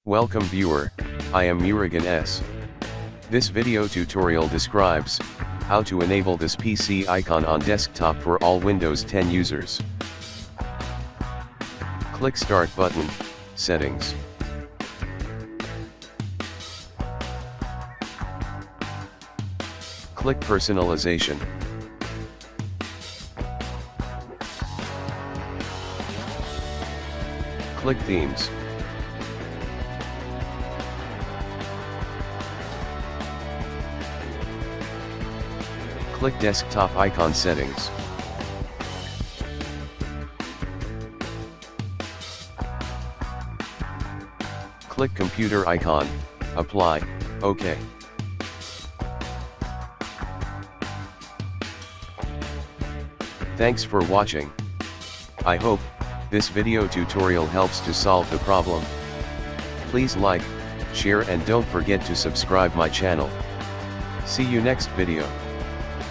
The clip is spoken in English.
Welcome viewer, I am Murugan S. This video tutorial describes how to enable this PC icon on desktop for all Windows 10 users. Click Start button, Settings. Click Personalization. Click Themes. Click Desktop Icon Settings. Click Computer Icon, Apply, OK. Thanks for watching. I hope this video tutorial helps to solve the problem. Please like, share and don't forget to subscribe my channel. See you next video.